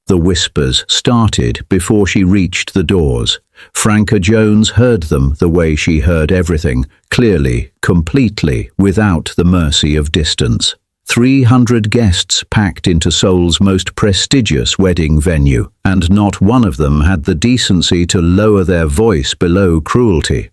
The whispers started before she reached the doors. Franca Jones heard them the way she heard everything, clearly, completely, without the mercy of distance. 300 guests packed into Seoul's most prestigious wedding venue, and not one of them had the decency to lower their voice below cruelty.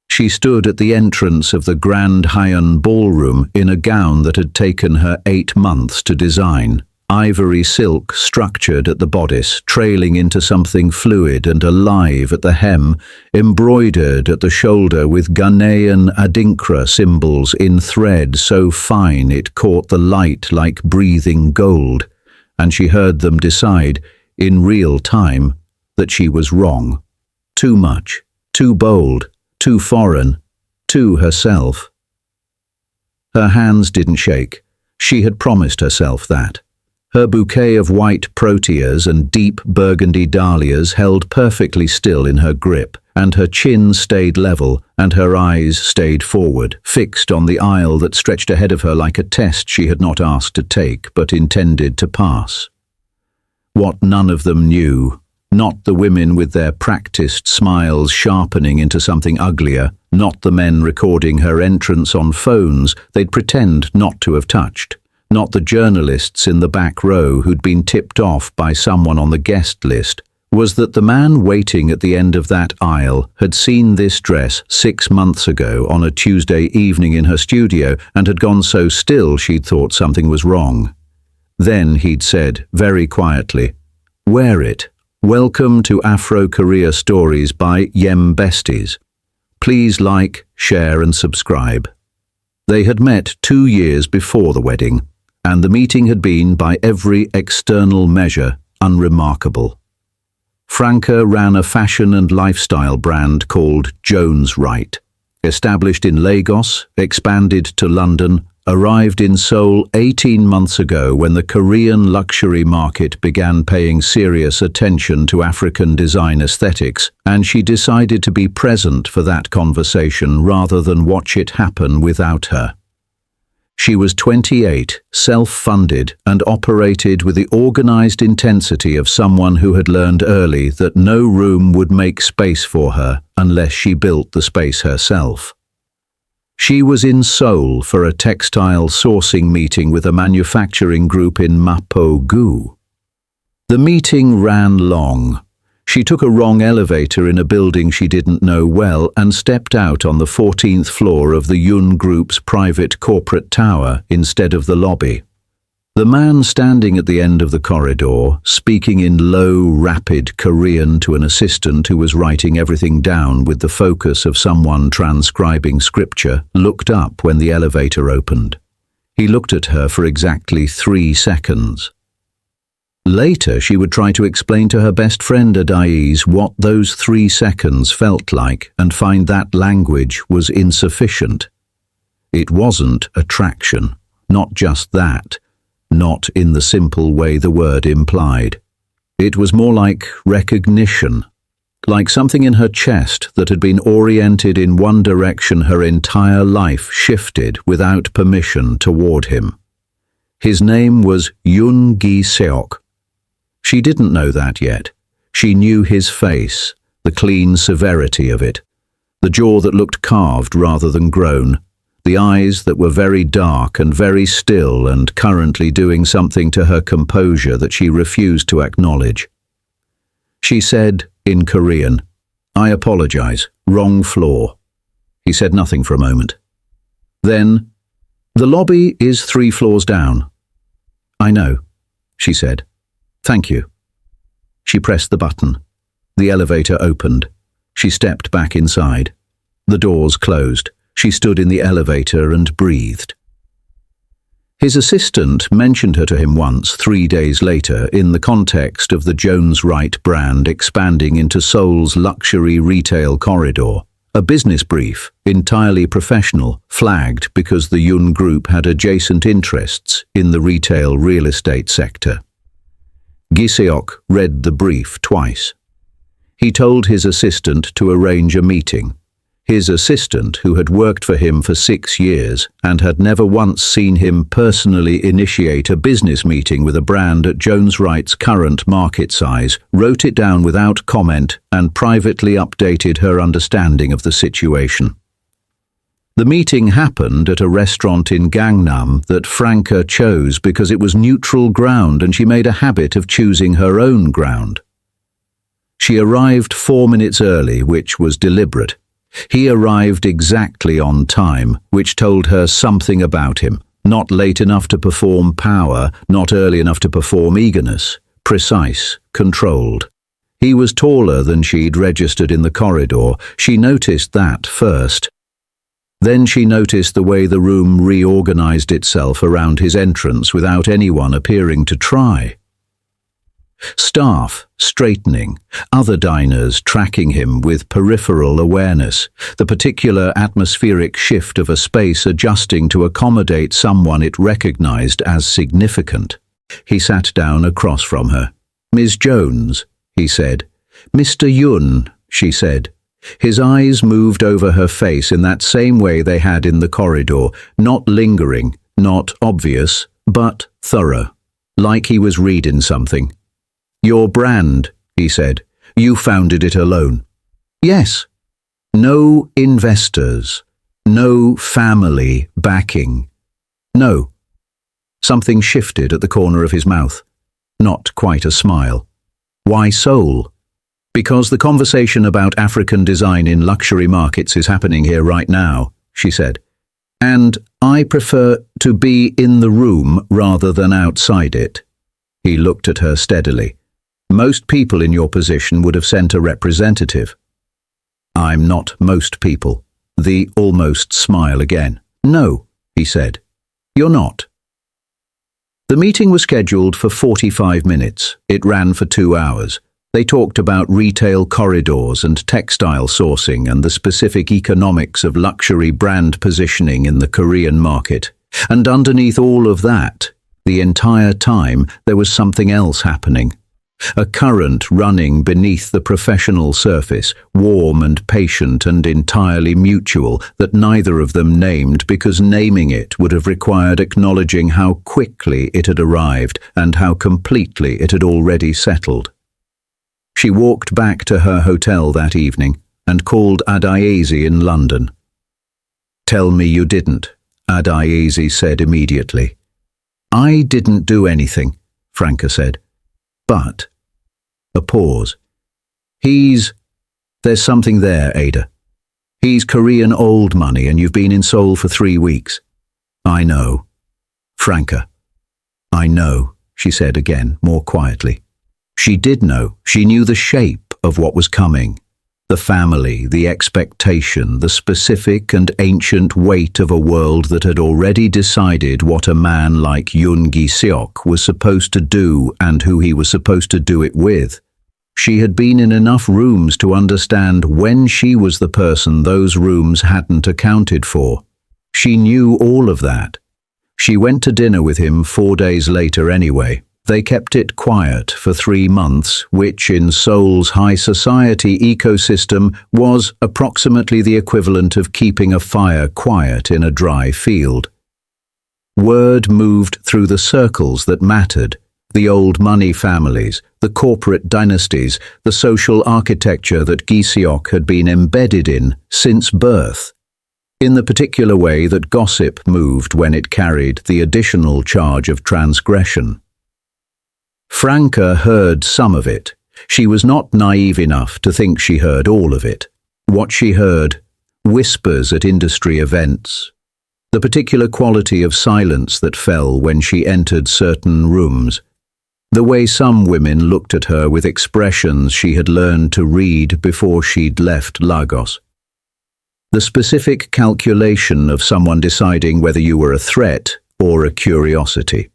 She stood at the entrance of the Grand Hyeon ballroom in a gown that had taken her 8 months to design. Ivory silk structured at the bodice, trailing into something fluid and alive at the hem, embroidered at the shoulder with Ghanaian Adinkra symbols in thread so fine it caught the light like breathing gold, and she heard them decide, in real time, that she was wrong. Too much, too bold, too foreign, too herself. Her hands didn't shake. She had promised herself that. Her bouquet of white proteas and deep burgundy dahlias held perfectly still in her grip, and her chin stayed level, and her eyes stayed forward, fixed on the aisle that stretched ahead of her like a test she had not asked to take, but intended to pass. What none of them knew, not the women with their practiced smiles sharpening into something uglier, not the men recording her entrance on phones they'd pretend not to have touched, not the journalists in the back row who'd been tipped off by someone on the guest list, was that the man waiting at the end of that aisle had seen this dress 6 months ago on a Tuesday evening in her studio and had gone so still she'd thought something was wrong. Then he'd said, very quietly, "Wear it. Welcome to Afro Career Stories by Yem Besties. Please like, share and subscribe." They had met 2 years before the wedding, and the meeting had been, by every external measure, unremarkable. Franca ran a fashion and lifestyle brand called JONESWRIGHT. Established in Lagos, expanded to London, arrived in Seoul 18 months ago when the Korean luxury market began paying serious attention to African design aesthetics, and she decided to be present for that conversation rather than watch it happen without her. She was 28, self-funded, and operated with the organized intensity of someone who had learned early that no room would make space for her unless she built the space herself. She was in Seoul for a textile sourcing meeting with a manufacturing group in Mapo-gu. The meeting ran long. She took a wrong elevator in a building she didn't know well and stepped out on the 14th floor of the Yun Group's private corporate tower instead of the lobby. The man standing at the end of the corridor, speaking in low, rapid Korean to an assistant who was writing everything down with the focus of someone transcribing scripture, looked up when the elevator opened. He looked at her for exactly 3 seconds. Later, she would try to explain to her best friend Adais what those 3 seconds felt like and find that language was insufficient. It wasn't attraction, not just that, not in the simple way the word implied. It was more like recognition, like something in her chest that had been oriented in one direction her entire life shifted without permission toward him. His name was Yoon Gi-seok. She didn't know that yet. She knew his face, the clean severity of it, the jaw that looked carved rather than grown, the eyes that were very dark and very still and currently doing something to her composure that she refused to acknowledge. She said, in Korean, "I apologize, wrong floor." He said nothing for a moment. Then, "The lobby is 3 floors down." "I know," she said. "Thank you." She pressed the button. The elevator opened. She stepped back inside. The doors closed. She stood in the elevator and breathed. His assistant mentioned her to him once 3 days later in the context of the JONESWRIGHT brand expanding into Seoul's luxury retail corridor. A business brief, entirely professional, flagged because the Yun Group had adjacent interests in the retail real estate sector. Gi-seok read the brief twice. He told his assistant to arrange a meeting. his assistant who had worked for him for 6 years and had never once seen him personally initiate a business meeting with a brand at JONESWRIGHT's current market size, wrote it down without comment and privately updated her understanding of the situation. The meeting happened at a restaurant in Gangnam that Franca chose because it was neutral ground and she made a habit of choosing her own ground. She arrived 4 minutes early, which was deliberate. He arrived exactly on time, which told her something about him. Not late enough to perform power, not early enough to perform eagerness. Precise, controlled. He was taller than she'd registered in the corridor. She noticed that first. Then she noticed the way the room reorganized itself around his entrance without anyone appearing to try. Staff straightening, other diners tracking him with peripheral awareness, the particular atmospheric shift of a space adjusting to accommodate someone it recognized as significant. He sat down across from her. "Ms. Jones," he said. "Mr. Yun," she said. His eyes moved over her face in that same way they had in the corridor, not lingering, not obvious, but thorough, like he was reading something. "Your brand," he said. "You founded it alone." "Yes." "No investors. No family backing." "No." Something shifted at the corner of his mouth. Not quite a smile. "Why Seoul?" "Because the conversation about African design in luxury markets is happening here right now," she said. "And I prefer to be in the room rather than outside it." He looked at her steadily. "Most people in your position would have sent a representative." "I'm not most people." The almost smile again. "No," he said. "You're not." The meeting was scheduled for 45 minutes. It ran for 2 hours. They talked about retail corridors and textile sourcing and the specific economics of luxury brand positioning in the Korean market. And underneath all of that, the entire time, there was something else happening. A current running beneath the professional surface, warm and patient and entirely mutual, that neither of them named because naming it would have required acknowledging how quickly it had arrived and how completely it had already settled. She walked back to her hotel that evening and called Adayezi in London. "Tell me you didn't," Adayezi said immediately. "I didn't do anything," Franca said. "But..." A pause. "There's something there, Ada. He's Korean old money and you've been in Seoul for 3 weeks." "I know." "Franca." "I know," she said again, more quietly. She did know. She knew the shape of what was coming. The family, the expectation, the specific and ancient weight of a world that had already decided what a man like Yoon Gi-seok was supposed to do and who he was supposed to do it with. She had been in enough rooms to understand when she was the person those rooms hadn't accounted for. She knew all of that. She went to dinner with him 4 days later anyway. They kept it quiet for 3 months, which in Seoul's high society ecosystem was approximately the equivalent of keeping a fire quiet in a dry field. Word moved through the circles that mattered, the old money families, the corporate dynasties, the social architecture that Gi-seok had been embedded in since birth, in the particular way that gossip moved when it carried the additional charge of transgression. Franca heard some of it. She was not naive enough to think she heard all of it. What she heard, whispers at industry events, the particular quality of silence that fell when she entered certain rooms, the way some women looked at her with expressions she had learned to read before she'd left Lagos. The specific calculation of someone deciding whether you were a threat or a curiosity.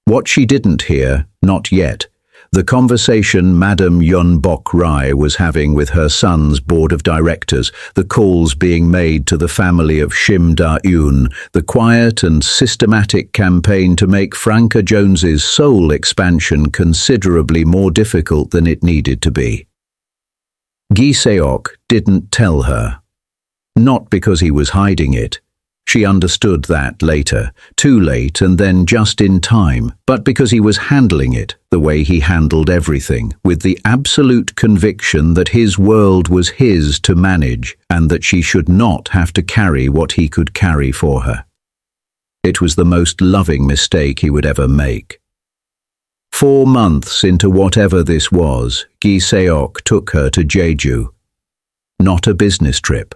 What she didn't hear, not yet, the conversation Madame Yeon Bok-rai was having with her son's board of directors, the calls being made to the family of Shim Da-eun, the quiet and systematic campaign to make Franca Jones's Seoul expansion considerably more difficult than it needed to be. Gi-seok didn't tell her. Not because he was hiding it. She understood that later, too late and then just in time, but because he was handling it the way he handled everything, with the absolute conviction that his world was his to manage and that she should not have to carry what he could carry for her. It was the most loving mistake he would ever make. 4 months into whatever this was, Gi Seok took her to Jeju. Not a business trip.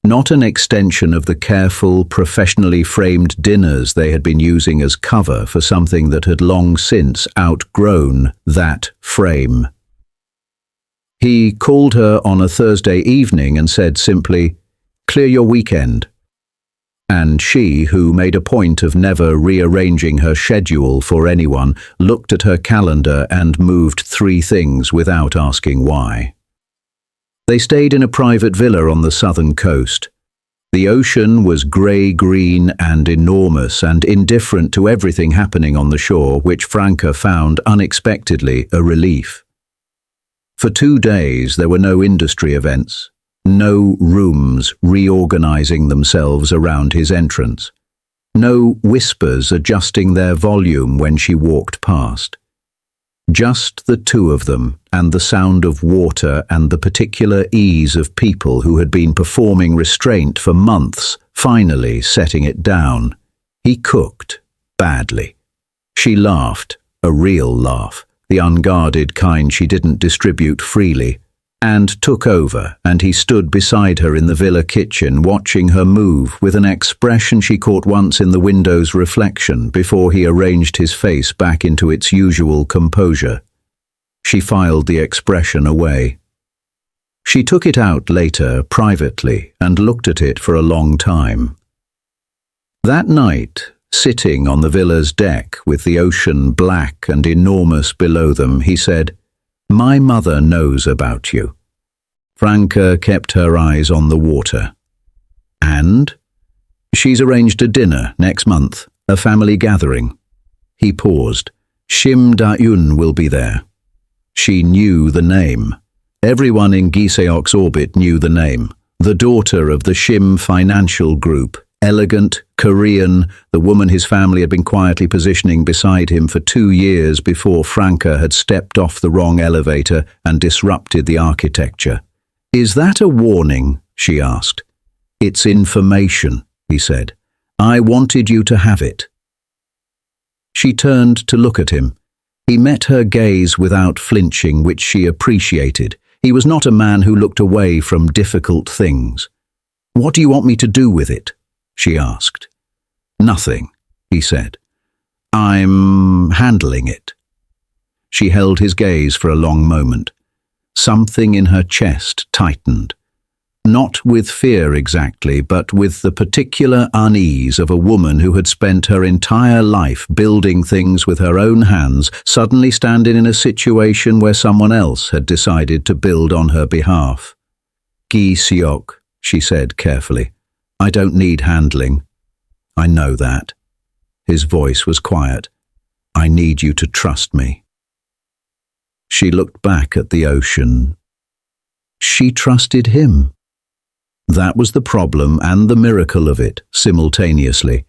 Not an extension of the careful, professionally framed dinners they had been using as cover for something that had long since outgrown that frame. He called her on a Thursday evening and said simply, "Clear your weekend." And she, who made a point of never rearranging her schedule for anyone, looked at her calendar and moved 3 things without asking why. They stayed in a private villa on the southern coast. The ocean was grey-green and enormous and indifferent to everything happening on the shore, which Franca found unexpectedly a relief. For 2 days there were no industry events. No rooms reorganizing themselves around his entrance. No whispers adjusting their volume when she walked past. Just the 2 of them and the sound of water and the particular ease of people who had been performing restraint for months, finally setting it down. He cooked badly. She laughed, a real laugh, the unguarded kind she didn't distribute freely, and took over, and he stood beside her in the villa kitchen watching her move with an expression she caught once in the window's reflection before he arranged his face back into its usual composure. She filed the expression away. She took it out later, privately, and looked at it for a long time. That night, sitting on the villa's deck with the ocean black and enormous below them, he said, "My mother knows about you." Franca kept her eyes on the water. "And?" "She's arranged a dinner next month, a family gathering." He paused. "Shim Da-eun will be there." She knew the name. Everyone in Gi Seok's orbit knew the name. The daughter of the Shim Financial Group, elegant, Korean, the woman his family had been quietly positioning beside him for 2 years before Franca had stepped off the wrong elevator and disrupted the architecture. "Is that a warning?" she asked. "It's information," he said. "I wanted you to have it." She turned to look at him. He met her gaze without flinching, which she appreciated. He was not a man who looked away from difficult things. "What do you want me to do with it?" she asked. "Nothing," he said. "I'm handling it." She held his gaze for a long moment. Something in her chest tightened. Not with fear exactly, but with the particular unease of a woman who had spent her entire life building things with her own hands, suddenly standing in a situation where someone else had decided to build on her behalf. "Gi Seok," she said carefully, "I don't need handling. I know that." His voice was quiet. "I need you to trust me." She looked back at the ocean. She trusted him. That was the problem and the miracle of it, simultaneously.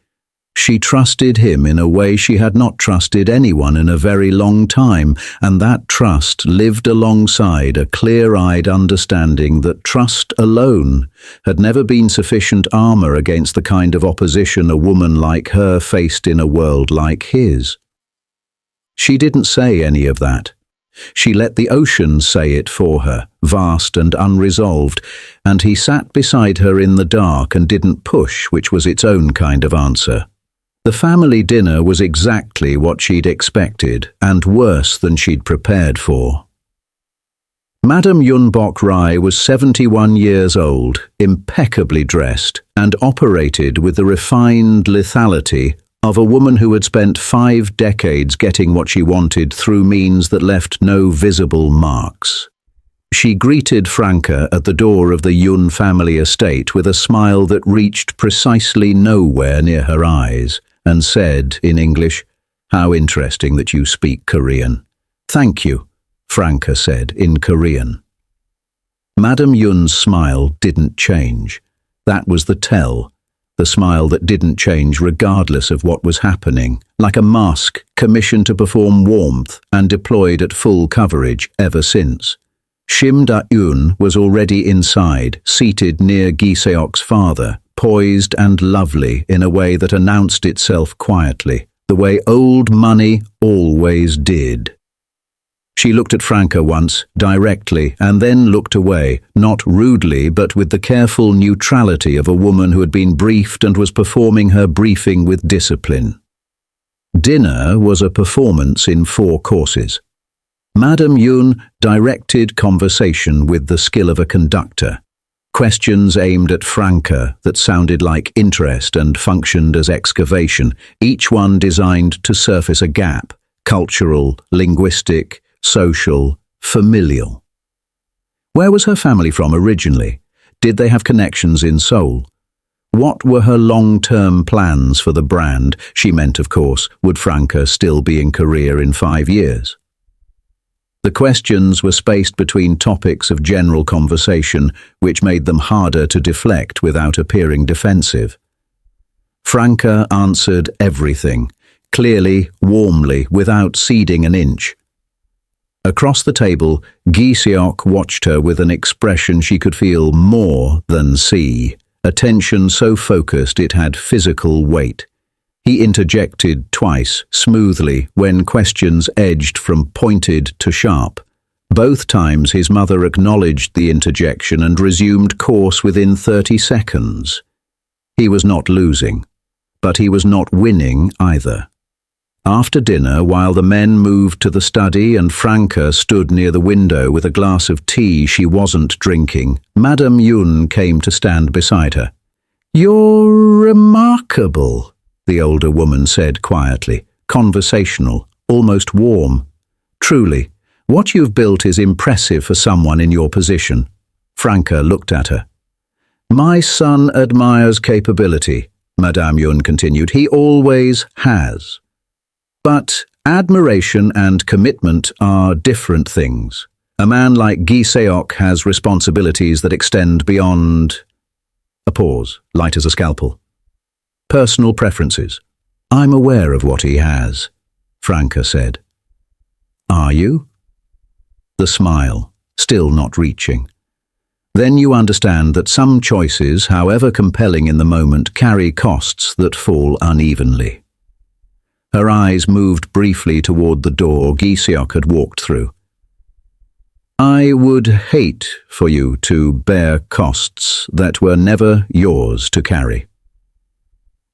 She trusted him in a way she had not trusted anyone in a very long time, and that trust lived alongside a clear-eyed understanding that trust alone had never been sufficient armor against the kind of opposition a woman like her faced in a world like his. She didn't say any of that. She let the ocean say it for her, vast and unresolved, and he sat beside her in the dark and didn't push, which was its own kind of answer. The family dinner was exactly what she'd expected, and worse than she'd prepared for. Madame Yunbok Rai was 71 years old, impeccably dressed, and operated with the refined lethality of a woman who had spent 5 decades getting what she wanted through means that left no visible marks. She greeted Franca at the door of the Yun family estate with a smile that reached precisely nowhere near her eyes, and said in English, "How interesting that you speak Korean." "Thank you," Franca said in Korean. Madame Yun's smile didn't change. That was the tell, the smile that didn't change regardless of what was happening, like a mask commissioned to perform warmth and deployed at full coverage ever since. Shim Da-eun was already inside, seated near Gi-seok's father, poised and lovely in a way that announced itself quietly, the way old money always did. She looked at Franca once, directly, and then looked away, not rudely but with the careful neutrality of a woman who had been briefed and was performing her briefing with discipline. Dinner was a performance in 4 courses. Madame Yun directed conversation with the skill of a conductor. Questions aimed at Franca that sounded like interest and functioned as excavation, each one designed to surface a gap, cultural, linguistic, social, familial. Where was her family from originally? Did they have connections in Seoul? What were her long-term plans for the brand? She meant, of course, would Franca still be in Korea in 5 years? The questions were spaced between topics of general conversation, which made them harder to deflect without appearing defensive. Franca answered everything, clearly, warmly, without ceding an inch. Across the table, Gi-seok watched her with an expression she could feel more than see, attention so focused it had physical weight. He interjected twice, smoothly, when questions edged from pointed to sharp. Both times his mother acknowledged the interjection and resumed course within 30 seconds. He was not losing, but he was not winning either. After dinner, while the men moved to the study and Franca stood near the window with a glass of tea she wasn't drinking, Madame Yun came to stand beside her. "You're remarkable," the older woman said quietly, conversational, almost warm. "Truly, what you've built is impressive for someone in your position." Franca looked at her. "My son admires capability," Madame Yun continued. "He always has. But admiration and commitment are different things. A man like Gi-seok has responsibilities that extend beyond—" A pause, light as a scalpel. "Personal preferences. I'm aware of what he has," Franca said. "Are you?" The smile, still not reaching. "Then you understand that some choices, however compelling in the moment, carry costs that fall unevenly." Her eyes moved briefly toward the door Gi-seok had walked through. "I would hate for you to bear costs that were never yours to carry."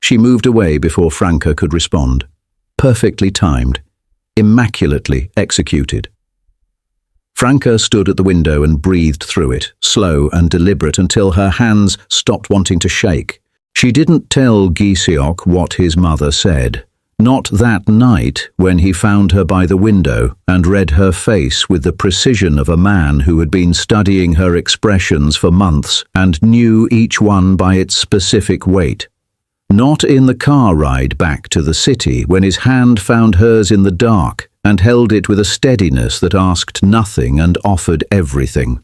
She moved away before Franca could respond. Perfectly timed, immaculately executed. Franca stood at the window and breathed through it, slow and deliberate, until her hands stopped wanting to shake. She didn't tell Gi-seok what his mother said. Not that night when he found her by the window and read her face with the precision of a man who had been studying her expressions for months and knew each one by its specific weight. Not in the car ride back to the city when his hand found hers in the dark and held it with a steadiness that asked nothing and offered everything.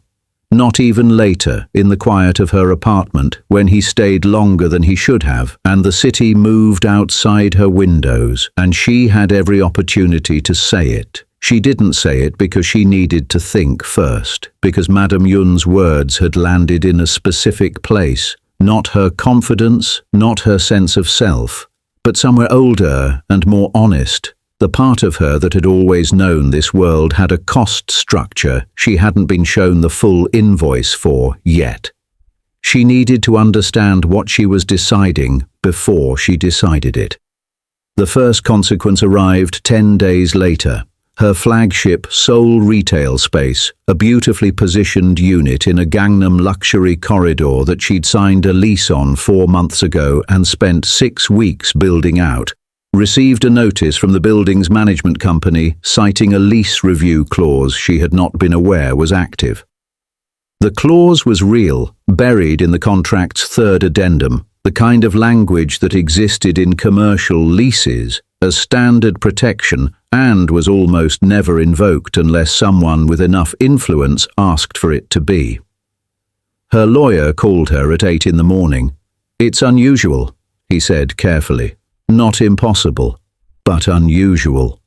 Not even later, in the quiet of her apartment, when he stayed longer than he should have, and the city moved outside her windows, and she had every opportunity to say it. She didn't say it because she needed to think first, because Madame Yun's words had landed in a specific place, not her confidence, not her sense of self, but somewhere older and more honest. The part of her that had always known this world had a cost structure she hadn't been shown the full invoice for yet. She needed to understand what she was deciding before she decided it. The first consequence arrived 10 days later. Her flagship Seoul retail space, a beautifully positioned unit in a Gangnam luxury corridor that she'd signed a lease on 4 months ago and spent 6 weeks building out, received a notice from the building's management company citing a lease review clause she had not been aware was active. The clause was real, buried in the contract's third addendum, the kind of language that existed in commercial leases as standard protection and was almost never invoked unless someone with enough influence asked for it to be. Her lawyer called her at 8 in the morning. "It's unusual," he said carefully. "Not impossible, but unusual."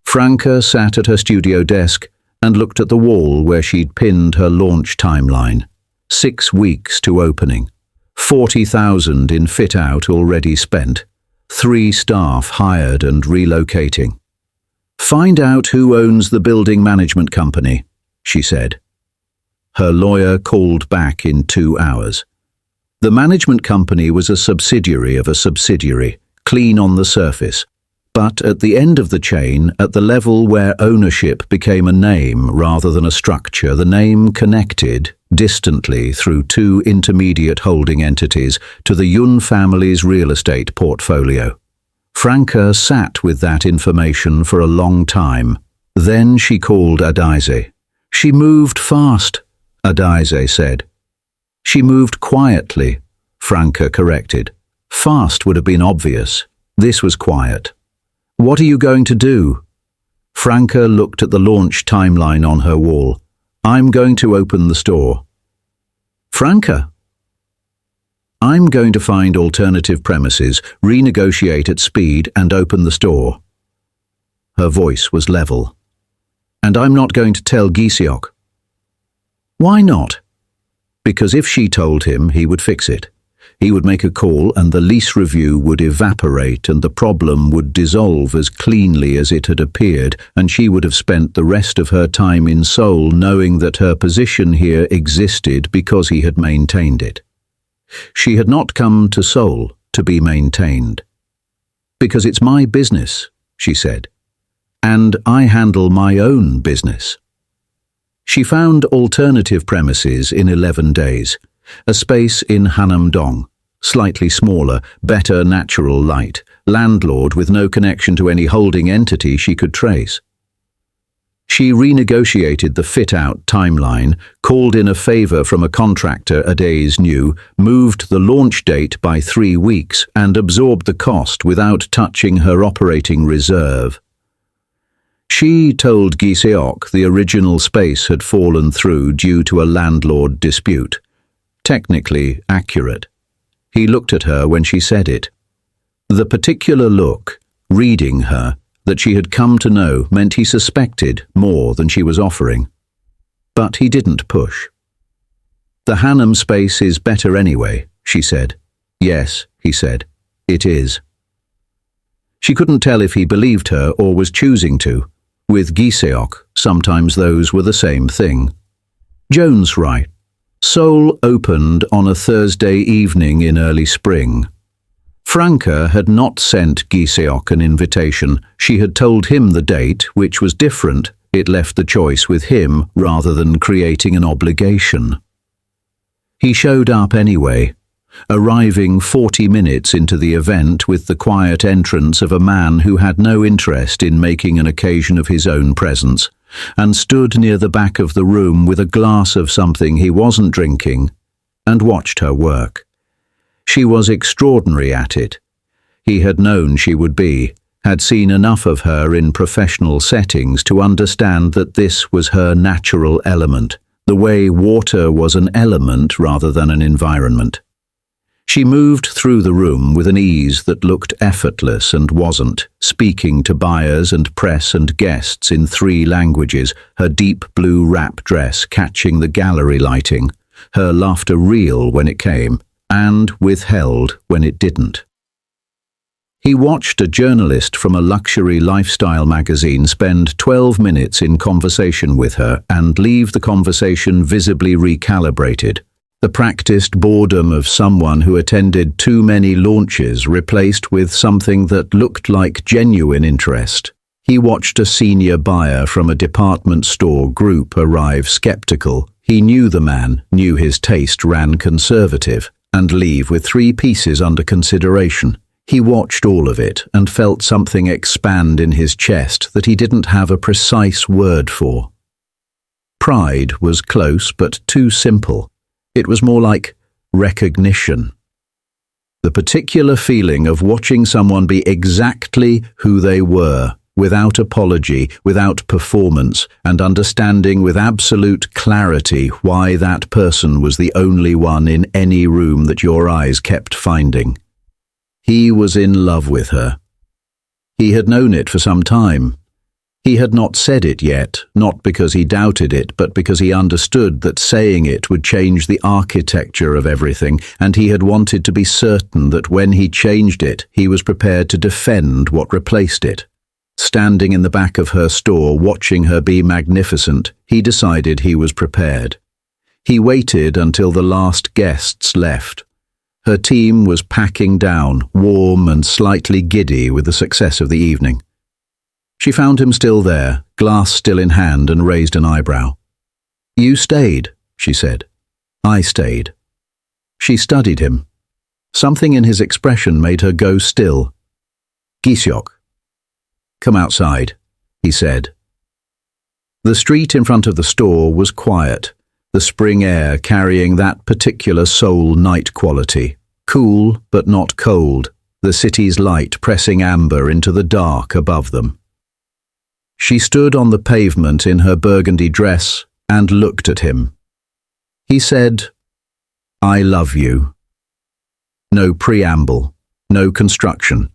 Franca sat at her studio desk and looked at the wall where she'd pinned her launch timeline. 6 weeks to opening. 40,000 in fit-out already spent. 3 staff hired and relocating. "Find out who owns the building management company," she said. Her lawyer called back in 2 hours. The management company was a subsidiary of a subsidiary, clean on the surface. But at the end of the chain, at the level where ownership became a name rather than a structure, the name connected, distantly through 2 intermediate holding entities, to the Yun family's real estate portfolio. Franca sat with that information for a long time. Then she called Adise. "She moved fast," Adise said. "She moved quietly," Franca corrected. Fast would have been obvious. This was quiet. "What are you going to do?" Franca looked at the launch timeline on her wall. "I'm going to open the store." "Franca?" "I'm going to find alternative premises, renegotiate at speed and open the store." Her voice was level. "And I'm not going to tell Giseok." "Why not?" "Because if she told him, he would fix it. He would make a call and the lease review would evaporate and the problem would dissolve as cleanly as it had appeared, and she would have spent the rest of her time in Seoul knowing that her position here existed because he had maintained it. She had not come to Seoul to be maintained. "Because it's my business," she said, "and I handle my own business." She found alternative premises in 11 days. A space in Hanam-dong, slightly smaller, better natural light, landlord with no connection to any holding entity she could trace. She renegotiated the fit-out timeline, called in a favor from a contractor Adaze knew, moved the launch date by 3 weeks, and absorbed the cost without touching her operating reserve. She told Giseok the original space had fallen through due to a landlord dispute. Technically accurate. He looked at her when she said it. The particular look, reading her, that she had come to know meant he suspected more than she was offering. But he didn't push. "The Hanam space is better anyway," she said. "Yes," he said, "it is." She couldn't tell if he believed her or was choosing to. With Giseok, sometimes those were the same thing. JONESWRIGHT. Seoul opened on a Thursday evening in early spring. Franca had not sent Giseok an invitation. She had told him the date, which was different. It left the choice with him rather than creating an obligation. He showed up anyway, arriving 40 minutes into the event with the quiet entrance of a man who had no interest in making an occasion of his own presence, and stood near the back of the room with a glass of something he wasn't drinking, and watched her work. She was extraordinary at it. He had known she would be, had seen enough of her in professional settings to understand that this was her natural element, the way water was an element rather than an environment. She moved through the room with an ease that looked effortless and wasn't, speaking to buyers and press and guests in 3 languages, her deep blue wrap dress catching the gallery lighting, her laughter real when it came, and withheld when it didn't. He watched a journalist from a luxury lifestyle magazine spend 12 minutes in conversation with her and leave the conversation visibly recalibrated. The practiced boredom of someone who attended too many launches replaced with something that looked like genuine interest. He watched a senior buyer from a department store group arrive skeptical. He knew the man, knew his taste ran conservative, and leave with 3 pieces under consideration. He watched all of it and felt something expand in his chest that he didn't have a precise word for. Pride was close but too simple. It was more like recognition. The particular feeling of watching someone be exactly who they were, without apology, without performance, and understanding with absolute clarity why that person was the only one in any room that your eyes kept finding. He was in love with her. He had known it for some time. He had not said it yet, not because he doubted it, but because he understood that saying it would change the architecture of everything, and he had wanted to be certain that when he changed it, he was prepared to defend what replaced it. Standing in the back of her store, watching her be magnificent, he decided he was prepared. He waited until the last guests left. Her team was packing down, warm and slightly giddy with the success of the evening. She found him still there, glass still in hand, and raised an eyebrow. "You stayed," she said. "I stayed." She studied him. Something in his expression made her go still. "Giseok, come outside," he said. The street in front of the store was quiet, the spring air carrying that particular Seoul night quality, cool but not cold, the city's light pressing amber into the dark above them. She stood on the pavement in her burgundy dress and looked at him. He said, "I love you." No preamble, no construction,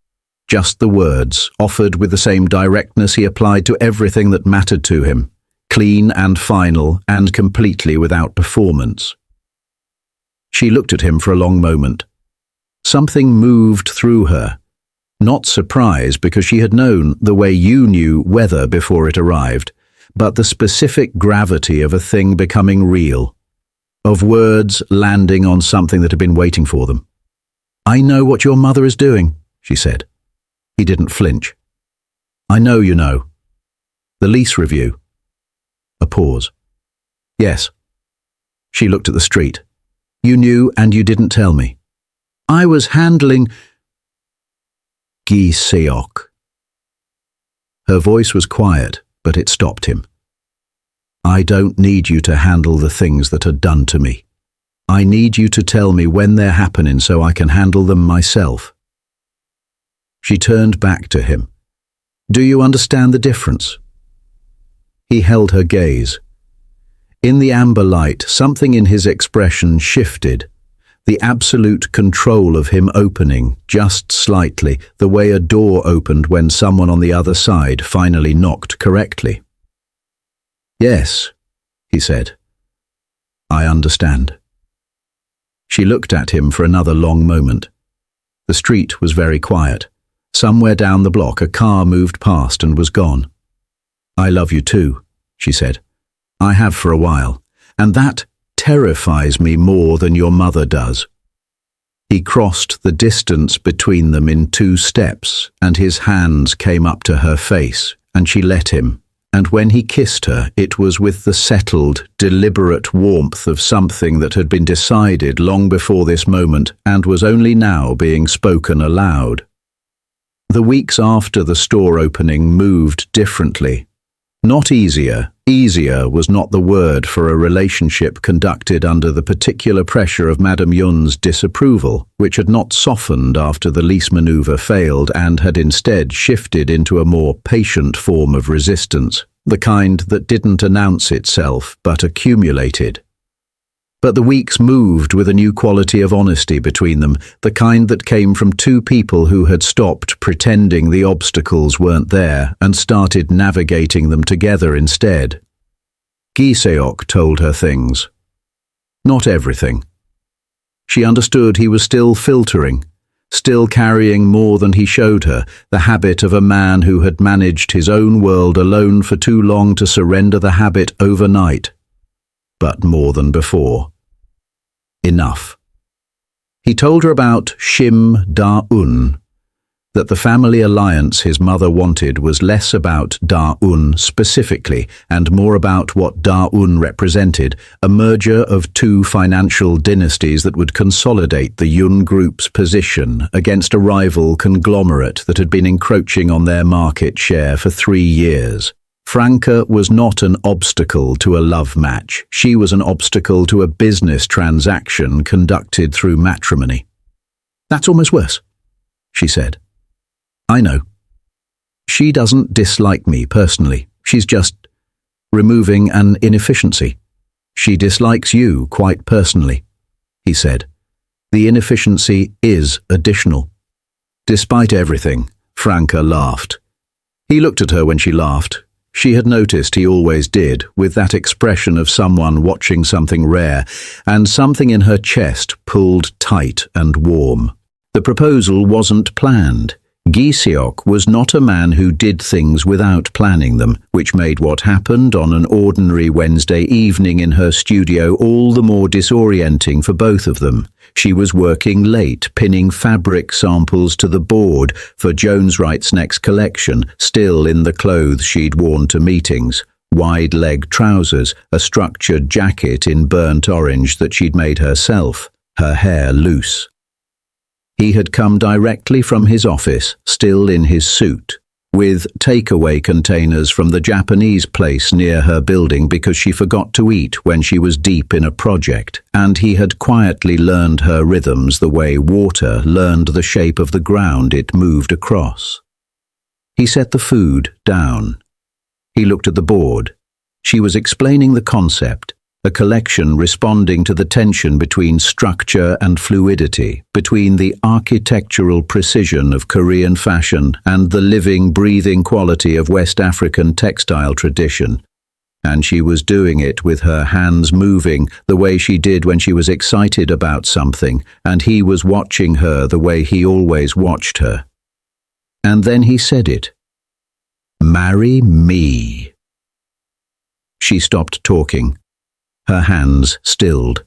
just the words, offered with the same directness he applied to everything that mattered to him, clean and final and completely without performance. She looked at him for a long moment. Something moved through her. Not surprise, because she had known the way you knew weather before it arrived, but the specific gravity of a thing becoming real, of words landing on something that had been waiting for them. "I know what your mother is doing," she said. He didn't flinch. "I know you know. The lease review." A pause. "Yes." She looked at the street. "You knew and you didn't tell me." "I was handling—" Giseok. Her voice was quiet, but it stopped him. "I don't need you to handle the things that are done to me. I need you to tell me when they're happening so I can handle them myself." She turned back to him. "Do you understand the difference?" He held her gaze. In the amber light, something in his expression shifted. The absolute control of him opening, just slightly, the way a door opened when someone on the other side finally knocked correctly. "Yes," he said. "I understand." She looked at him for another long moment. The street was very quiet. Somewhere down the block a car moved past and was gone. "I love you too," she said. "I have for a while, and that terrifies me more than your mother does." He crossed the distance between them in 2 steps, and his hands came up to her face, and she let him. And when he kissed her, it was with the settled, deliberate warmth of something that had been decided long before this moment and was only now being spoken aloud. The weeks after the store opening moved differently. Not easier. Easier was not the word for a relationship conducted under the particular pressure of Madame Yun's disapproval, which had not softened after the lease maneuver failed and had instead shifted into a more patient form of resistance, the kind that didn't announce itself but accumulated. But the weeks moved with a new quality of honesty between them, the kind that came from 2 people who had stopped pretending the obstacles weren't there and started navigating them together instead. Giseok told her things. Not everything. She understood he was still filtering, still carrying more than he showed her, the habit of a man who had managed his own world alone for too long to surrender the habit overnight. But more than before. Enough. He told her about Shim Da-un, that the family alliance his mother wanted was less about Da-un specifically and more about what Da-un represented, a merger of 2 financial dynasties that would consolidate the Yun Group's position against a rival conglomerate that had been encroaching on their market share for 3 years. Franca was not an obstacle to a love match. She was an obstacle to a business transaction conducted through matrimony. "That's almost worse," she said. "I know." She doesn't dislike me personally. She's just removing an inefficiency. She dislikes you quite personally, he said. The inefficiency is additional. Despite everything, Franca laughed. He looked at her when she laughed. She had noticed he always did, with that expression of someone watching something rare, and something in her chest pulled tight and warm. The proposal wasn't planned. Gi-seok was not a man who did things without planning them, which made what happened on an ordinary Wednesday evening in her studio all the more disorienting for both of them. She was working late, pinning fabric samples to the board for JONESWRIGHT's next collection, still in the clothes she'd worn to meetings. Wide-leg trousers, a structured jacket in burnt orange that she'd made herself, her hair loose. He had come directly from his office, still in his suit, with takeaway containers from the Japanese place near her building because she forgot to eat when she was deep in a project, and he had quietly learned her rhythms the way water learned the shape of the ground it moved across. He set the food down. He looked at the board. She was explaining the concept, a collection responding to the tension between structure and fluidity, between the architectural precision of Korean fashion and the living, breathing quality of West African textile tradition. And she was doing it with her hands moving the way she did when she was excited about something, and he was watching her the way he always watched her. And then he said it. "Marry me." She stopped talking. Her hands stilled.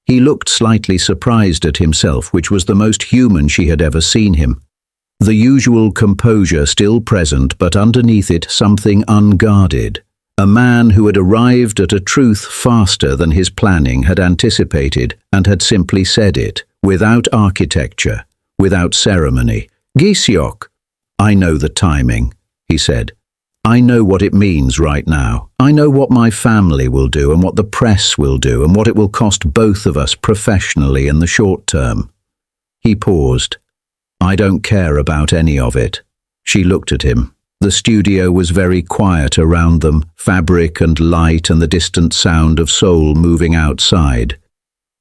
He looked slightly surprised at himself, which was the most human she had ever seen him. The usual composure still present, but underneath it something unguarded. A man who had arrived at a truth faster than his planning had anticipated and had simply said it, without architecture, without ceremony. "Gi-seok." "I know the timing," he said. "I know what it means right now. I know what my family will do and what the press will do and what it will cost both of us professionally in the short term." He paused. "I don't care about any of it." She looked at him. The studio was very quiet around them, fabric and light and the distant sound of Seoul moving outside.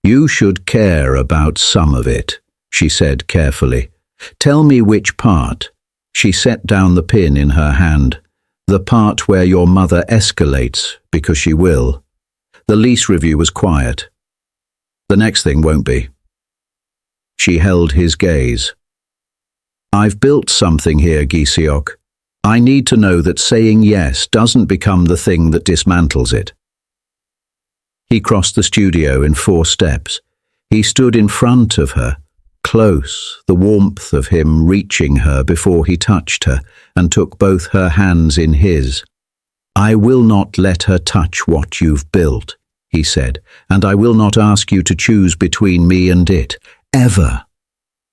"You should care about some of it," she said carefully. "Tell me which part." She set down the pin in her hand. "The part where your mother escalates, because she will." The lease review was quiet. "The next thing won't be." She held his gaze. "I've built something here, Gi-seok. I need to know that saying yes doesn't become the thing that dismantles it." He crossed the studio in 4 steps. He stood in front of her, close, the warmth of him reaching her before he touched her, and took both her hands in his. "I will not let her touch what you've built," he said, "and I will not ask you to choose between me and it, ever."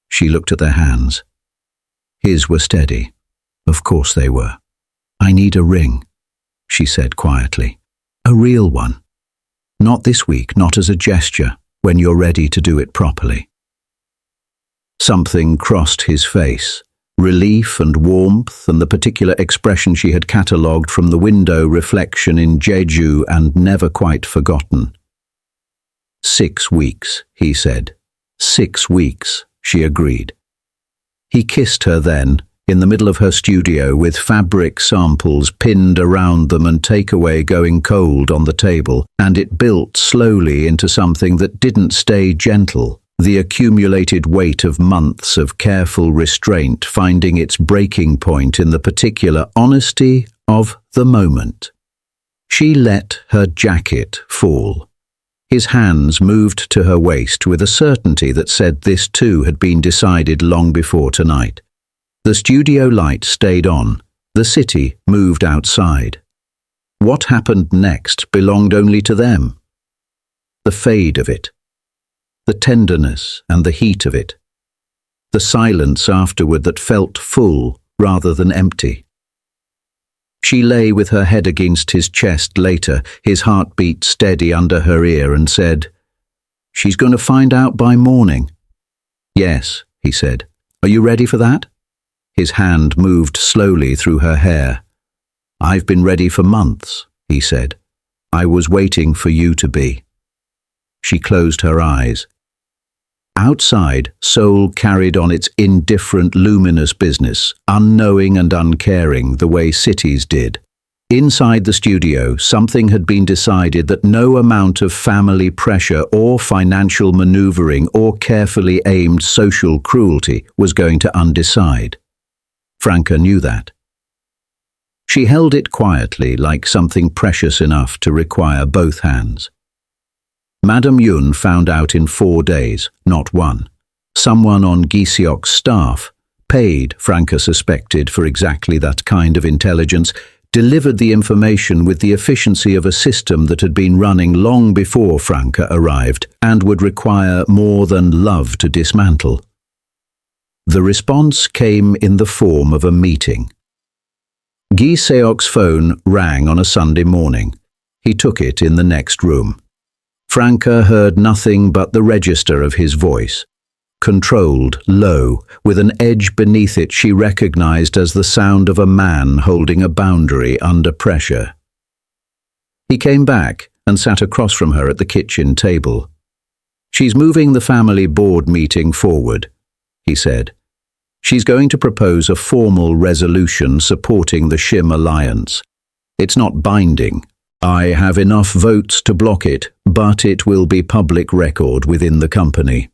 She looked at their hands. His were steady. Of course they were. "I need a ring," she said quietly. "A real one. Not this week, not as a gesture, when you're ready to do it properly." Something crossed his face. Relief and warmth and the particular expression she had catalogued from the window reflection in Jeju and never quite forgotten. 6 weeks, he said. 6 weeks, she agreed. He kissed her then, in the middle of her studio with fabric samples pinned around them and takeaway going cold on the table, and it built slowly into something that didn't stay gentle. The accumulated weight of months of careful restraint finding its breaking point in the particular honesty of the moment. She let her jacket fall. His hands moved to her waist with a certainty that said this too had been decided long before tonight. The studio light stayed on. The city moved outside. What happened next belonged only to them. The fade of it. The tenderness and the heat of it. The silence afterward that felt full rather than empty. She lay with her head against his chest later, his heartbeat steady under her ear, and said, "She's going to find out by morning." "Yes," he said. "Are you ready for that?" His hand moved slowly through her hair. "I've been ready for months," he said. "I was waiting for you to be." She closed her eyes. Outside, Seoul carried on its indifferent, luminous business, unknowing and uncaring the way cities did. Inside the studio, something had been decided that no amount of family pressure or financial maneuvering or carefully aimed social cruelty was going to undecide. Franca knew that. She held it quietly, like something precious enough to require both hands. Madame Yun found out in 4 days, not one. Someone on Giseok's staff, paid, Franca suspected, for exactly that kind of intelligence, delivered the information with the efficiency of a system that had been running long before Franca arrived and would require more than love to dismantle. The response came in the form of a meeting. Giseok's phone rang on a Sunday morning. He took it in the next room. Franca heard nothing but the register of his voice. Controlled, low, with an edge beneath it she recognized as the sound of a man holding a boundary under pressure. He came back and sat across from her at the kitchen table. "She's moving the family board meeting forward," he said. "She's going to propose a formal resolution supporting the Shim alliance. It's not binding. I have enough votes to block it, but it will be public record within the company."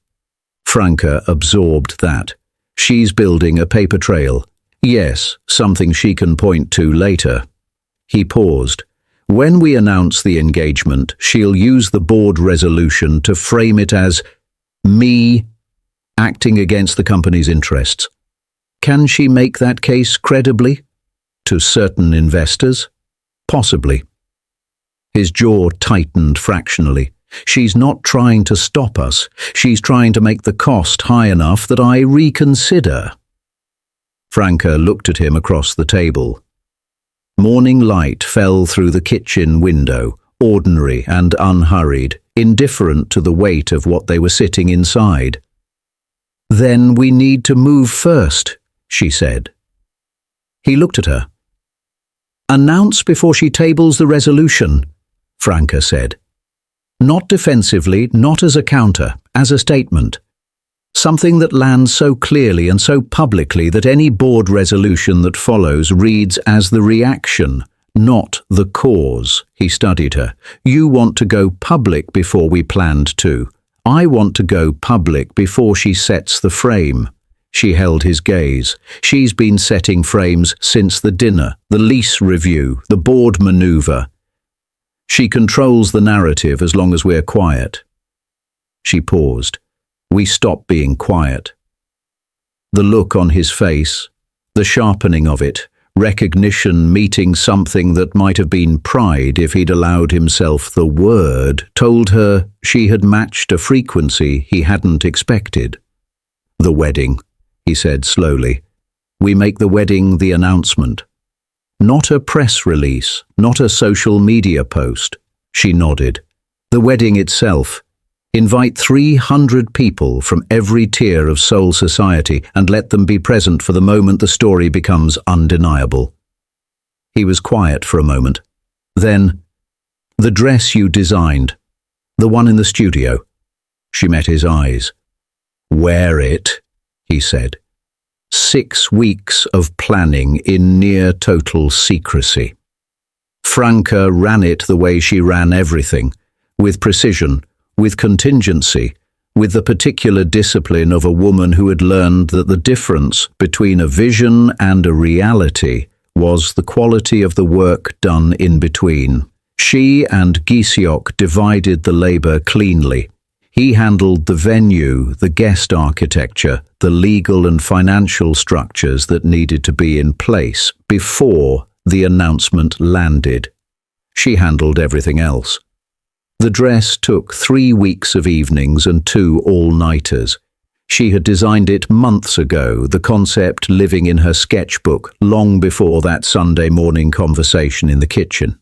Franca absorbed that. She's building a paper trail. Yes, something she can point to later. He paused. "When we announce the engagement, she'll use the board resolution to frame it as me acting against the company's interests. Can she make that case credibly? To certain investors? Possibly." His jaw tightened fractionally. "She's not trying to stop us. She's trying to make the cost high enough that I reconsider." Franca looked at him across the table. Morning light fell through the kitchen window, ordinary and unhurried, indifferent to the weight of what they were sitting inside. "Then we need to move first," she said. He looked at her. "Announce before she tables the resolution," Franca said. "Not defensively, not as a counter, as a statement. Something that lands so clearly and so publicly that any board resolution that follows reads as the reaction, not the cause." He studied her. "You want to go public before we planned to. I want to go public before she sets the frame." She held his gaze. "She's been setting frames since the dinner, the lease review, the board maneuver. She controls the narrative as long as we're quiet." She paused. "We stop being quiet." The look on his face, the sharpening of it, recognition meeting something that might have been pride if he'd allowed himself the word, told her she had matched a frequency he hadn't expected. "The wedding," he said slowly. "We make the wedding the announcement. Not a press release, not a social media post." She nodded. "The wedding itself. Invite 300 people from every tier of Seoul society and let them be present for the moment the story becomes undeniable." He was quiet for a moment. Then, "The dress you designed, the one in the studio." She met his eyes. "Wear it," he said. 6 weeks of planning in near total secrecy. Franca ran it the way she ran everything, with precision, with contingency, with the particular discipline of a woman who had learned that the difference between a vision and a reality was the quality of the work done in between. She and Giseok divided the labor cleanly. He handled the venue, the guest architecture, the legal and financial structures that needed to be in place before the announcement landed. She handled everything else. The dress took 3 weeks of evenings and 2 all-nighters. She had designed it months ago, the concept living in her sketchbook long before that Sunday morning conversation in the kitchen.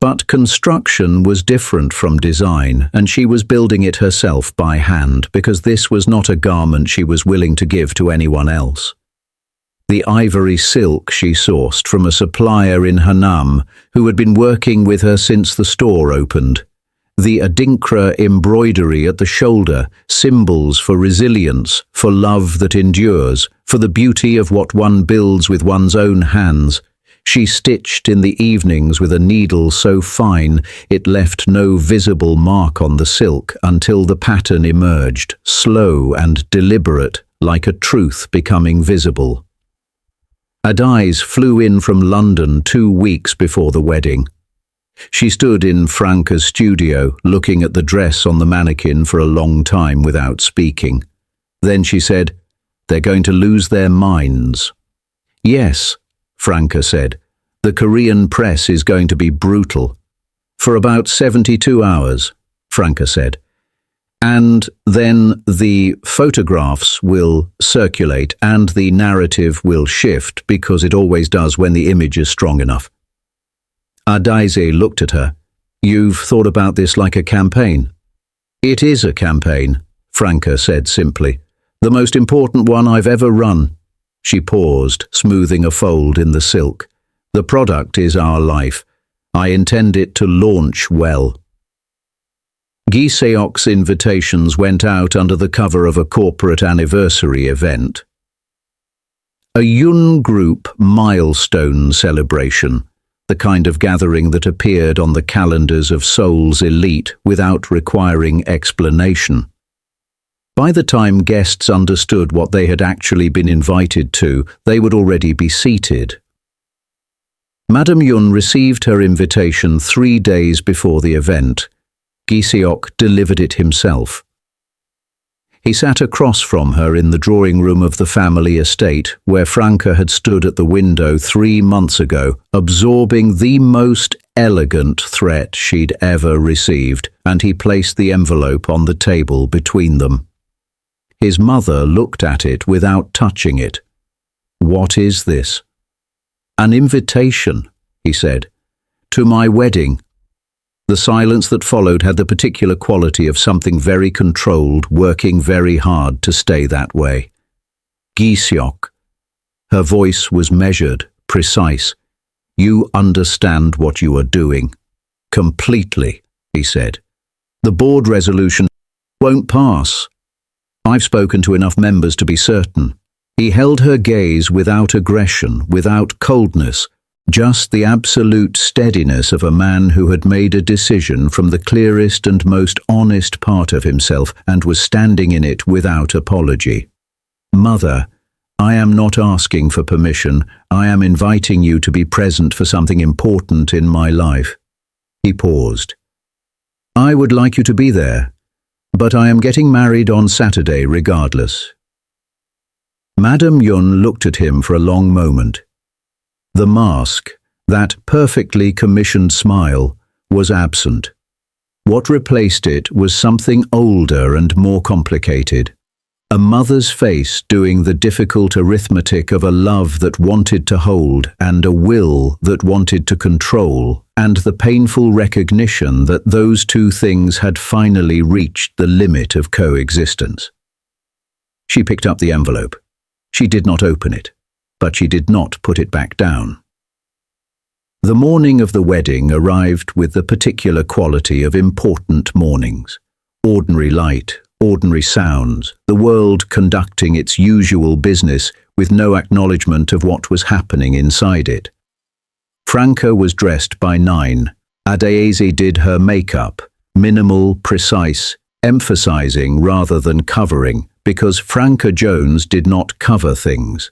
But construction was different from design, and she was building it herself by hand because this was not a garment she was willing to give to anyone else. The ivory silk she sourced from a supplier in Hanam who had been working with her since the store opened. The adinkra embroidery at the shoulder, symbols for resilience, for love that endures, for the beauty of what one builds with one's own hands. She stitched in the evenings with a needle so fine it left no visible mark on the silk until the pattern emerged, slow and deliberate, like a truth becoming visible. Adais flew in from London 2 weeks before the wedding. She stood in Franca's studio, looking at the dress on the mannequin for a long time without speaking. Then she said, "They're going to lose their minds." "Yes," Franca said, "the Korean press is going to be brutal." "For about 72 hours, Franca said. "And then the photographs will circulate and the narrative will shift because it always does when the image is strong enough." Adais looked at her. "You've thought about this like a campaign." "It is a campaign," Franca said simply. "The most important one I've ever run." She paused, smoothing a fold in the silk. "The product is our life. I intend it to launch well." Gi Seok's invitations went out under the cover of a corporate anniversary event. A Yun Group milestone celebration, the kind of gathering that appeared on the calendars of Seoul's elite without requiring explanation. By the time guests understood what they had actually been invited to, they would already be seated. Madame Yun received her invitation 3 days before the event. Gi Seok delivered it himself. He sat across from her in the drawing room of the family estate, where Franca had stood at the window 3 months ago, absorbing the most elegant threat she'd ever received, and he placed the envelope on the table between them. His mother looked at it without touching it. "What is this?" "An invitation," he said, "to my wedding." The silence that followed had the particular quality of something very controlled, working very hard to stay that way. "Gi Seok." Her voice was measured, precise. "You understand what you are doing." "Completely," he said. "The board resolution won't pass. I've spoken to enough members to be certain." He held her gaze without aggression, without coldness, just the absolute steadiness of a man who had made a decision from the clearest and most honest part of himself and was standing in it without apology. "Mother, I am not asking for permission. I am inviting you to be present for something important in my life." He paused. "I would like you to be there, but I am getting married on Saturday regardless." Madame Yun looked at him for a long moment. The mask, that perfectly commissioned smile, was absent. What replaced it was something older and more complicated. A mother's face doing the difficult arithmetic of a love that wanted to hold and a will that wanted to control, and the painful recognition that those two things had finally reached the limit of coexistence. She picked up the envelope. She did not open it, but she did not put it back down. The morning of the wedding arrived with the particular quality of important mornings. Ordinary light, ordinary sounds, the world conducting its usual business with no acknowledgement of what was happening inside it. Franca was dressed by 9. Adais did her makeup, minimal, precise, emphasizing rather than covering, because Franca Jones did not cover things.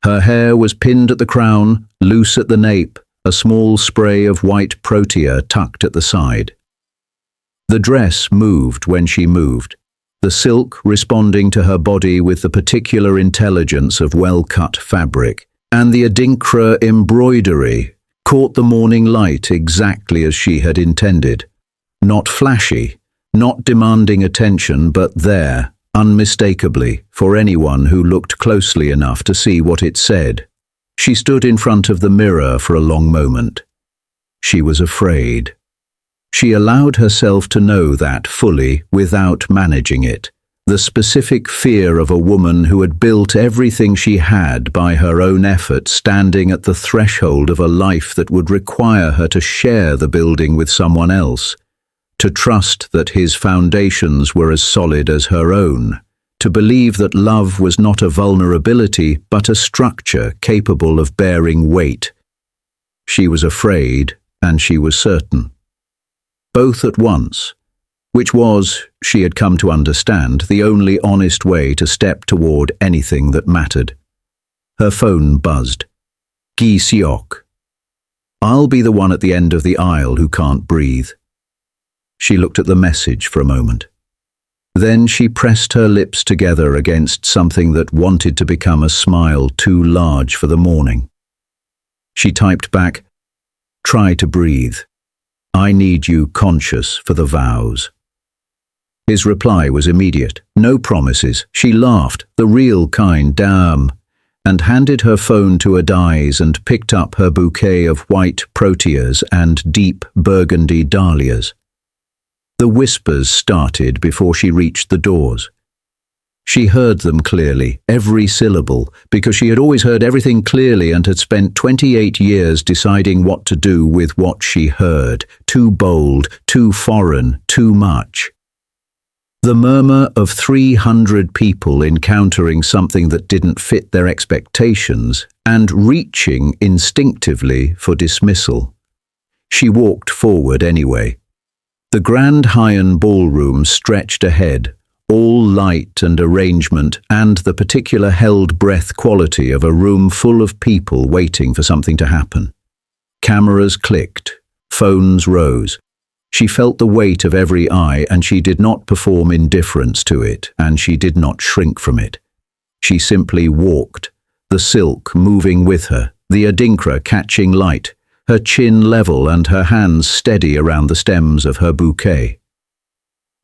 Her hair was pinned at the crown, loose at the nape, a small spray of white protea tucked at the side. The dress moved when she moved, the silk responding to her body with the particular intelligence of well-cut fabric, and the adinkra embroidery caught the morning light exactly as she had intended. Not flashy, not demanding attention, but there, unmistakably, for anyone who looked closely enough to see what it said. She stood in front of the mirror for a long moment. She was afraid. She allowed herself to know that fully without managing it. The specific fear of a woman who had built everything she had by her own effort, standing at the threshold of a life that would require her to share the building with someone else, to trust that his foundations were as solid as her own, to believe that love was not a vulnerability but a structure capable of bearing weight. She was afraid, and she was certain. Both at once, which was, she had come to understand, the only honest way to step toward anything that mattered. Her phone buzzed. Gi Seok. I'll be the one at the end of the aisle who can't breathe. She looked at the message for a moment. Then she pressed her lips together against something that wanted to become a smile too large for the morning. She typed back, "Try to breathe. I need you conscious for the vows." His reply was immediate. No promises. She laughed, the real kind, damn, and handed her phone to Adai's and picked up her bouquet of white proteas and deep burgundy dahlias. The whispers started before she reached the doors. She heard them clearly, every syllable, because she had always heard everything clearly and had spent 28 years deciding what to do with what she heard. Too bold, too foreign, too much. The murmur of 300 people encountering something that didn't fit their expectations and reaching instinctively for dismissal. She walked forward anyway. The Grand Hyan ballroom stretched ahead, all light and arrangement and the particular held breath quality of a room full of people waiting for something to happen. Cameras clicked, phones rose. She felt the weight of every eye, and she did not perform indifference to it, and she did not shrink from it. She simply walked, the silk moving with her, the adinkra catching light, her chin level and her hands steady around the stems of her bouquet.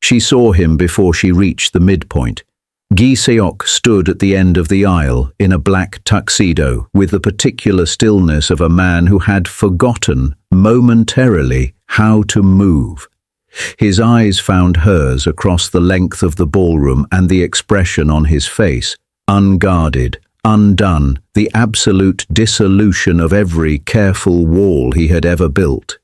She saw him before she reached the midpoint. Gi Seok stood at the end of the aisle in a black tuxedo with the particular stillness of a man who had forgotten, momentarily, how to move. His eyes found hers across the length of the ballroom, and the expression on his face, unguarded, undone, the absolute dissolution of every careful wall he had ever built,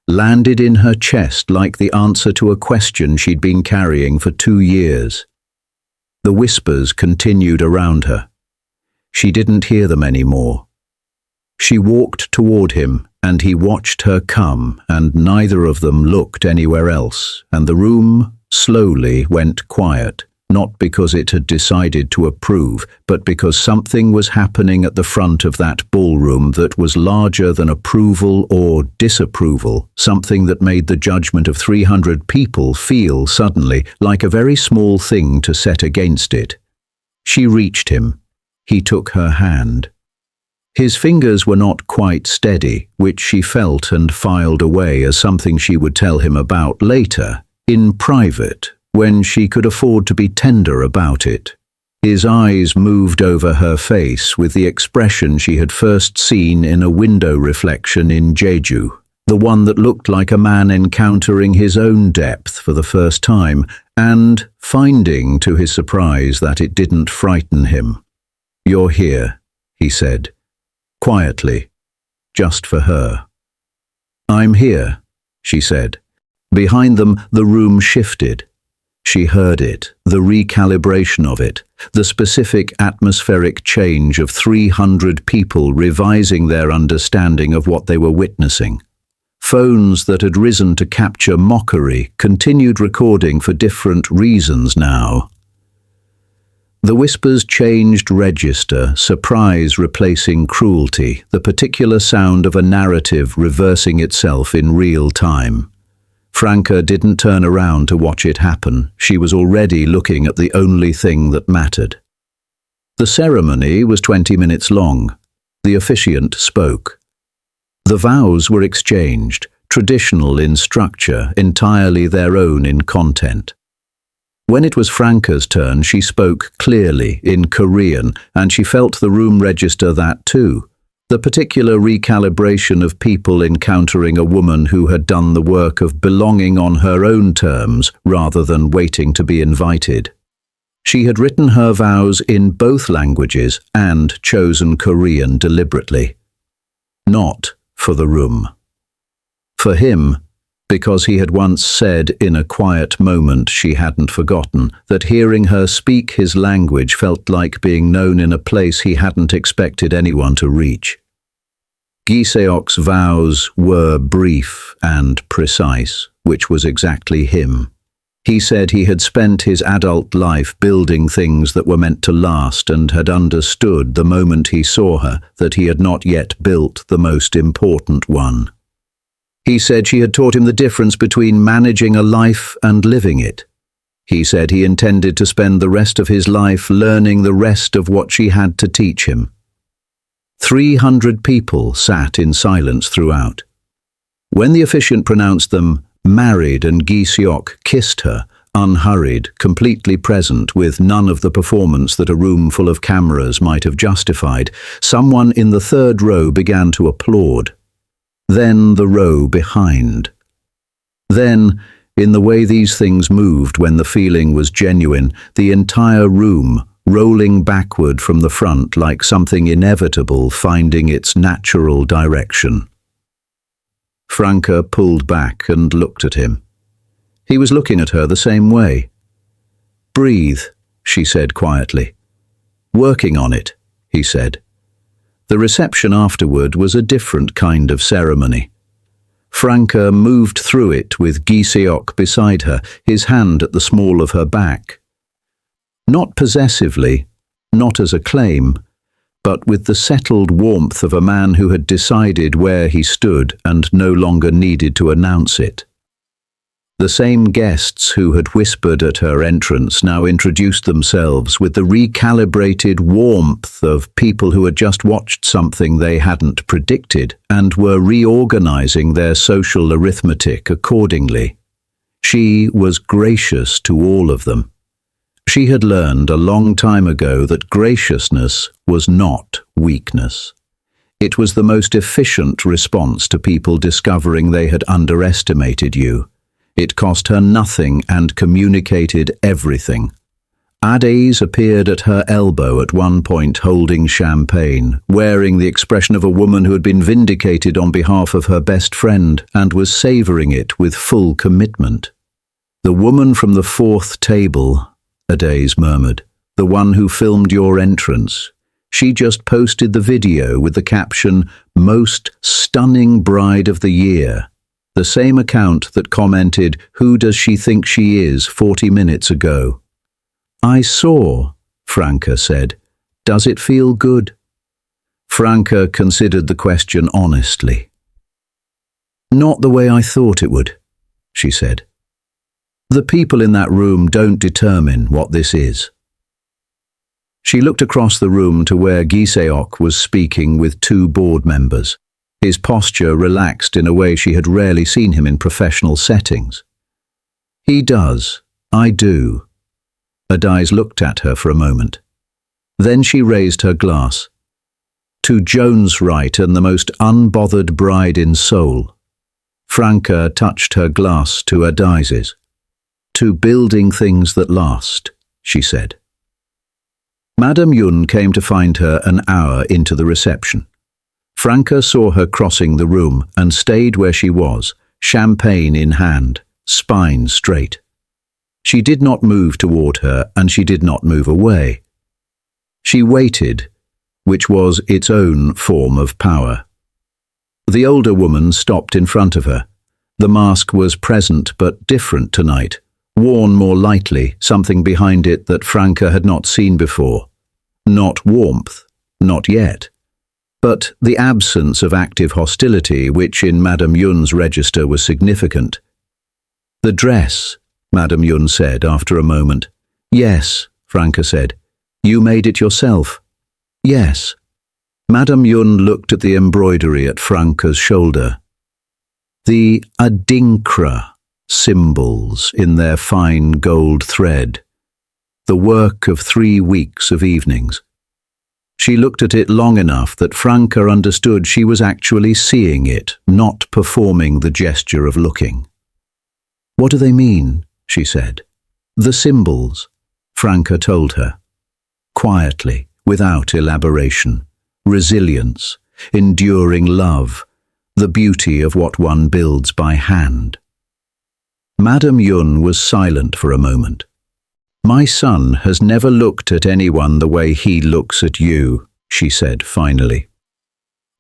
landed in her chest like the answer to a question she'd been carrying for 2 years. The whispers continued around her. She didn't hear them anymore. She walked toward him, and he watched her come, and neither of them looked anywhere else, and the room slowly went quiet, not because it had decided to approve, but because something was happening at the front of that ballroom that was larger than approval or disapproval, something that made the judgment of 300 people feel suddenly like a very small thing to set against it. She reached him. He took her hand. His fingers were not quite steady, which she felt and filed away as something she would tell him about later, in private, when she could afford to be tender about it. His eyes moved over her face with the expression she had first seen in a window reflection in Jeju, the one that looked like a man encountering his own depth for the first time, and finding to his surprise that it didn't frighten him. "You're here," he said. Quietly, just for her. "I'm here," she said. Behind them, the room shifted. She heard it, the recalibration of it, the specific atmospheric change of 300 people revising their understanding of what they were witnessing. Phones that had risen to capture mockery continued recording for different reasons now. The whispers changed register, surprise replacing cruelty, the particular sound of a narrative reversing itself in real time. Franca didn't turn around to watch it happen. She was already looking at the only thing that mattered. The ceremony was 20 minutes long. The officiant spoke. The vows were exchanged, traditional in structure, entirely their own in content. When it was Franca's turn, she spoke clearly in Korean, and she felt the room register that too. The particular recalibration of people encountering a woman who had done the work of belonging on her own terms rather than waiting to be invited. She had written her vows in both languages and chosen Korean deliberately. Not for the room. For him, because he had once said in a quiet moment she hadn't forgotten that hearing her speak his language felt like being known in a place he hadn't expected anyone to reach. Gi-seok's vows were brief and precise, which was exactly him. He said he had spent his adult life building things that were meant to last and had understood the moment he saw her that he had not yet built the most important one. He said she had taught him the difference between managing a life and living it. He said he intended to spend the rest of his life learning the rest of what she had to teach him. 300 people sat in silence throughout. When the officiant pronounced them married and Gi-seok kissed her, unhurried, completely present, with none of the performance that a room full of cameras might have justified, someone in the third row began to applaud. Then the row behind. Then, in the way these things moved when the feeling was genuine, the entire room, rolling backward from the front like something inevitable finding its natural direction. Franca pulled back and looked at him. He was looking at her the same way. "Breathe," she said quietly. "Working on it," he said. The reception afterward was a different kind of ceremony. Franca moved through it with Gi-seok beside her, his hand at the small of her back. Not possessively, not as a claim, but with the settled warmth of a man who had decided where he stood and no longer needed to announce it. The same guests who had whispered at her entrance now introduced themselves with the recalibrated warmth of people who had just watched something they hadn't predicted and were reorganizing their social arithmetic accordingly. She was gracious to all of them. She had learned a long time ago that graciousness was not weakness. It was the most efficient response to people discovering they had underestimated you. It cost her nothing and communicated everything. Ades appeared at her elbow at one point holding champagne, wearing the expression of a woman who had been vindicated on behalf of her best friend and was savouring it with full commitment. "The woman from the fourth table," Ades murmured, "the one who filmed your entrance. She just posted the video with the caption, 'Most Stunning Bride of the Year.' The same account that commented, 'Who does she think she is?' 40 minutes ago." "I saw," Franca said. "Does it feel good?" Franca considered the question honestly. "Not the way I thought it would," she said. "The people in that room don't determine what this is." She looked across the room to where Gi-seok was speaking with 2 board members. His posture relaxed in a way she had rarely seen him in professional settings. "He does. I do." Ades looked at her for a moment. Then she raised her glass. "To JONESWRIGHT and the most unbothered bride in Seoul." Franca touched her glass to Ades's. "To building things that last," she said. Madame Yun came to find her an hour into the reception. Franca saw her crossing the room and stayed where she was, champagne in hand, spine straight. She did not move toward her and she did not move away. She waited, which was its own form of power. The older woman stopped in front of her. The mask was present but different tonight, worn more lightly, something behind it that Franca had not seen before. Not warmth, not yet. But the absence of active hostility, which in Madame Yun's register was significant. "The dress," Madame Yun said after a moment. "Yes," Franca said. "You made it yourself?" "Yes." Madame Yun looked at the embroidery at Franca's shoulder. The adinkra symbols in their fine gold thread. The work of 3 weeks of evenings. She looked at it long enough that Franca understood she was actually seeing it, not performing the gesture of looking. "What do they mean?" she said. "The symbols," Franca told her. Quietly, without elaboration. Resilience, enduring love, the beauty of what one builds by hand. Madame Yun was silent for a moment. "My son has never looked at anyone the way he looks at you," she said finally.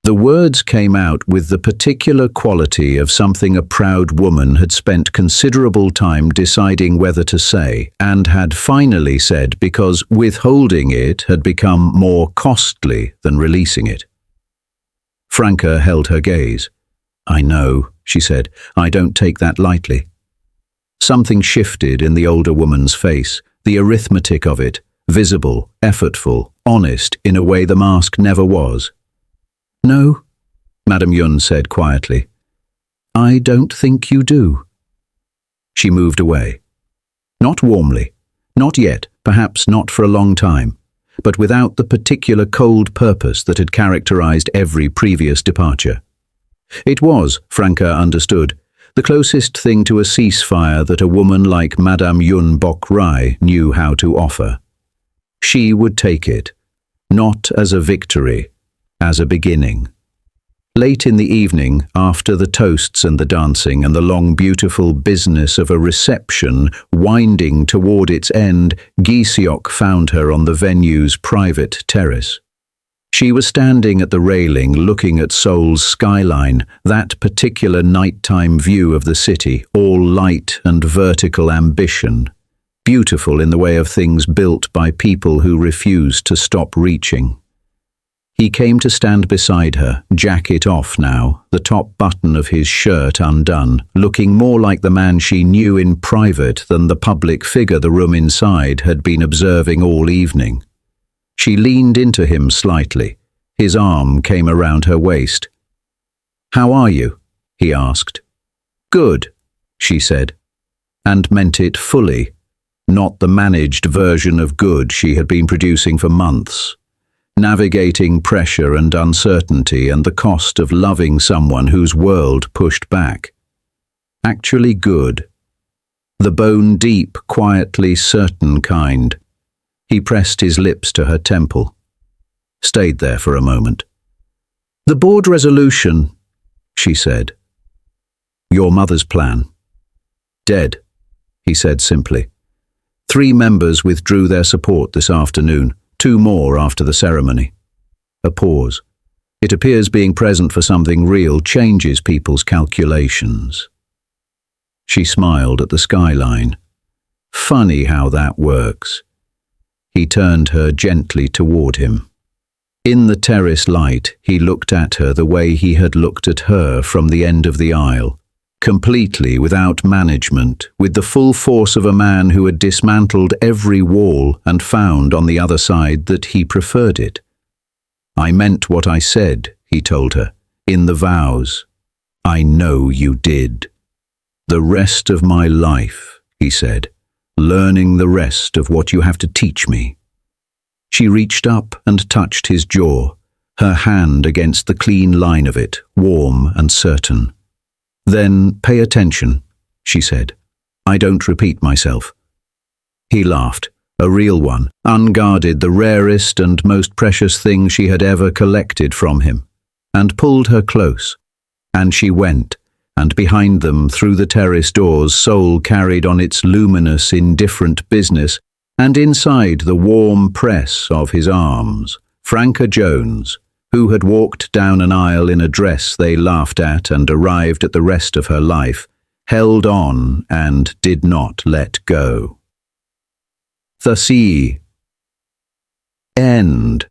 The words came out with the particular quality of something a proud woman had spent considerable time deciding whether to say, and had finally said because withholding it had become more costly than releasing it. Franca held her gaze. "I know," she said. "I don't take that lightly." Something shifted in the older woman's face, the arithmetic of it, visible, effortful, honest in a way the mask never was. "No," Madame Yun said quietly. "I don't think you do." She moved away. Not warmly, not yet, perhaps not for a long time, but without the particular cold purpose that had characterized every previous departure. It was, Franca understood, the closest thing to a ceasefire that a woman like Madame Yun Bok Rai knew how to offer. She would take it, not as a victory, as a beginning. Late in the evening, after the toasts and the dancing and the long beautiful business of a reception winding toward its end, Gi-seok found her on the venue's private terrace. She was standing at the railing looking at Seoul's skyline, that particular nighttime view of the city, all light and vertical ambition, beautiful in the way of things built by people who refused to stop reaching. He came to stand beside her, jacket off now, the top button of his shirt undone, looking more like the man she knew in private than the public figure the room inside had been observing all evening. She leaned into him slightly. His arm came around her waist. "How are you?" he asked. "Good," she said, and meant it fully, not the managed version of good she had been producing for months. Navigating pressure and uncertainty and the cost of loving someone whose world pushed back. Actually good. The bone-deep, quietly certain kind. He pressed his lips to her temple. Stayed there for a moment. "The board resolution," she said. "Your mother's plan." "Dead," he said simply. 3 members withdrew their support this afternoon. 2 more after the ceremony. A pause. It appears being present for something real changes people's calculations. She smiled at the skyline. Funny how that works. He turned her gently toward him. In the terrace light, he looked at her the way he had looked at her from the end of the aisle, completely without management, with the full force of a man who had dismantled every wall and found on the other side that he preferred it. "I meant what I said," he told her, "in the vows. I know you did. The rest of my life," he said, "learning the rest of what you have to teach me." She reached up and touched his jaw, her hand against the clean line of it, warm and certain. "Then pay attention," she said. "I don't repeat myself." He laughed, a real one, unguarded, the rarest and most precious thing she had ever collected from him, and pulled her close. And she went, and behind them, through the terrace doors, Seoul carried on its luminous, indifferent business, and inside the warm press of his arms, Franca Jones, who had walked down an aisle in a dress they laughed at and arrived at the rest of her life, held on and did not let go. The sea. End.